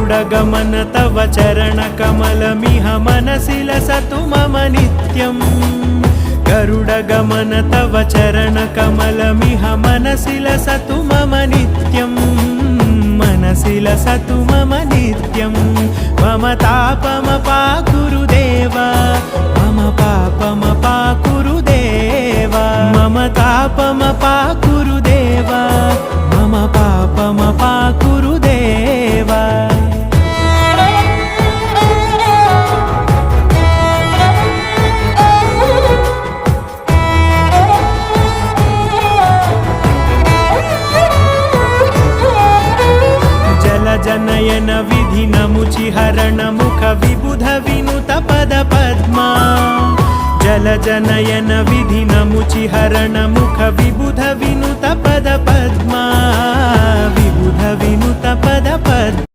गरुडगमन तव चरणकमलमिह मनसि लसतु मम नित्यम् गरुडगमन तव चरणकमलमिह मनसि लसतु मम नित्यम् मनसि लसतु मम नित्यम् मम तापमपाकुरु देव मम पापमपाकुरु देव मम तापमपाकुरु देव मम पापमपाकुरु देव जनयन विधिनमुचिहरण मुख विबुध विनुत पद पद्मा जल जनयन विधिनमुचिहरण मुख विबुध विनुत पद पद्मा विबुध विनुत पद पद्मा